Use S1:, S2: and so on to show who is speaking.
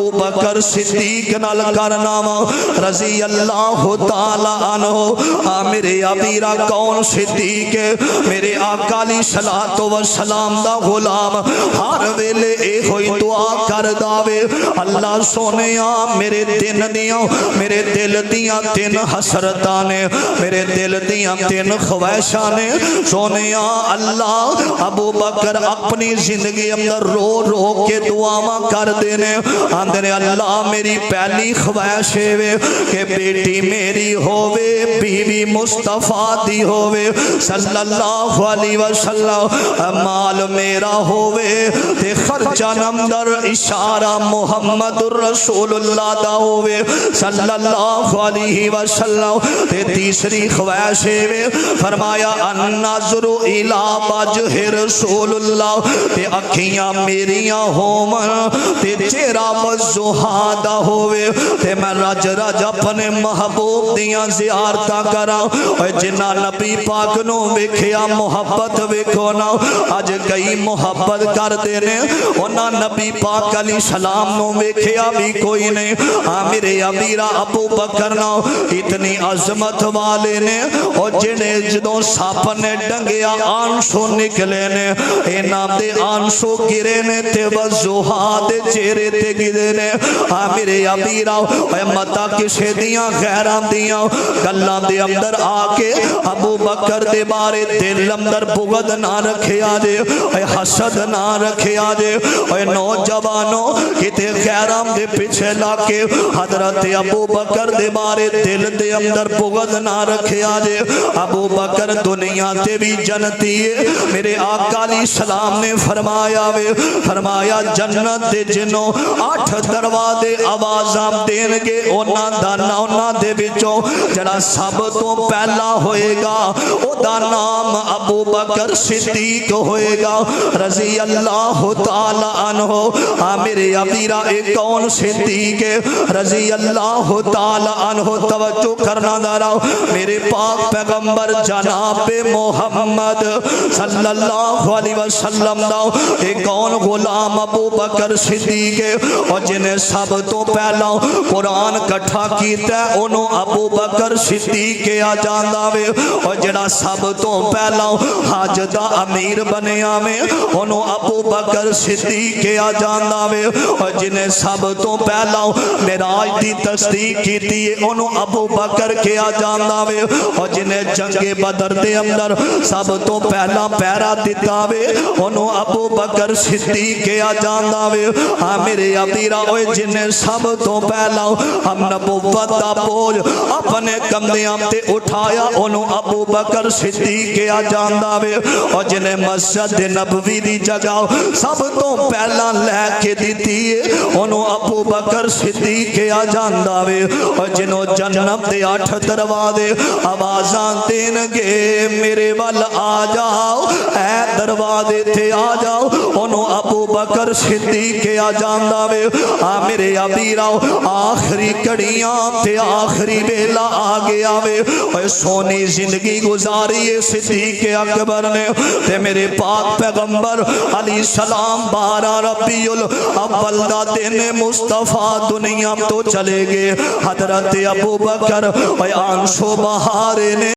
S1: ابو بکر صدیق نال کرنا رضی اللہ تعالی عنہ میرے ابیرا کون صدیق میرے آقا علیہ الصلوۃ والسلام دا غلام ہر ویلے اے ہوئی دعا کر داوے اللہ سونیا میرے دل دیاں تین حسرتاں نے میرے دل دیاں تین خواہشاں نے سونیا اللہ ابو بکر اپنی زندگی اندر رو رو کے دعاواں کر دینے اندر اللہ میری پہلی خواہش ہے کہ بیٹی میری ہووے بیوی مصطفیٰ دی ہووے صلی اللہ علیہ وسلم مال میرا ہووے تے خرچہ نمدر اشارہ محمد الرسول اللہ دا ہووے صلی اللہ علیہ وسلم تے تیسری خواہش ہے فرمایا النظر الی وجہ رسول اللہ تے اکھیاں میریاں ہومن تے چہرہ وزہادہ ہووے تے میں رج رج اپنے محبوب دیاں زیارتاں کراں جنہ نبی پاک نو ویکھیا محبت ویکھو نا اج کئی محبت کر دینے انہاں نبی پاک علیہ السلام نو ویکھیا بھی کوئی نہیں میرے امیرہ ابو بکر نا اتنی عظمت والے نے اور جنہیں جدوں ساپ نے ڈنگیا آنسو نکلے نے اینا دے آنسو گرے نے تے وزوہا دے چہرے تے گرے نے میرے امیرہ متا کسے دیاں غیران دیاں گلان دے اندر آکے ابو بکر دے بارے دل اندر بغض نہ رکھے آجے حسد نہ رکھے آجے نوجوانوں کتے غیران دے پیچھے لاکے حضرت ابو بکر دے بارے دل دے اندر بغض نہ رکھے آجے ابو بکر دنیا تے بھی جنتی ہے میرے آقا علیہ السلام نے فرمایا جنت دے جنوں 8 دروازے آوازاں دین گے اونا دے بچوں جڑا سب تو پہلا ہوئے گا او دا نام ابو بکر صدیق ہوئے گا رضی اللہ تعالی عنہ میرے امیرہ ایک کون صدیق رضی اللہ تعالی عنہ توجہ کرنا دارا میرے پاک پیغمبر جناب محمد صلی اللہ علیہ وسلم دا ایک کون غلام ابو بکر صدیق اور جنہیں سب تو پہلا قرآن کٹھا کیتا ہے انہوں ابو بکر صدیق آ جاندہ وے اور جنہیں سب تو پہلا حج دا امیر بنے آمیں انہوں ابو بکر صدیق آ جاندہ وے اور جنہیں سب تو پہلا معراج دی تصدیق کی تھی انہوں ابو بکر کے آ جاندہ وے اور جنہیں جنگ بدر دے اندر سب تو پہلا پیرا دیتا وے انہوں ابو بکر صدیق آ جاندہ وے میرے امیرہ ہوئے جنہیں سب تو پہلا ہم نبوت دا بوجھ اپنے کمدیاں تے اٹھایا انہوں ابو بکر صدیق آ جاندہ وے اور جنہیں مسجد نبوی دی جگہ سب تو پہلا لے کے دیتی ہے انہوں ابو بکر صدیق آ جاندہ وے اور جنہوں جنت دے 8 دروازے آوازاں دین گے میرے وال آ جاؤ اے دروازے تھے آ جاؤ انہوں ابو بکر صدیق آ جاندہ وے میرے ابیرہ آخری کڑیاں تے آخری بیلا آگے آوے اور سونی زندگی گزاری صدیق اکبر نے تے میرے پاک پیغمبر علیہ السلام 12 ربیع الاول دا دن مصطفیٰ دنیا تو چلے گئے حضرت ابو بکر آنسو بہارے نے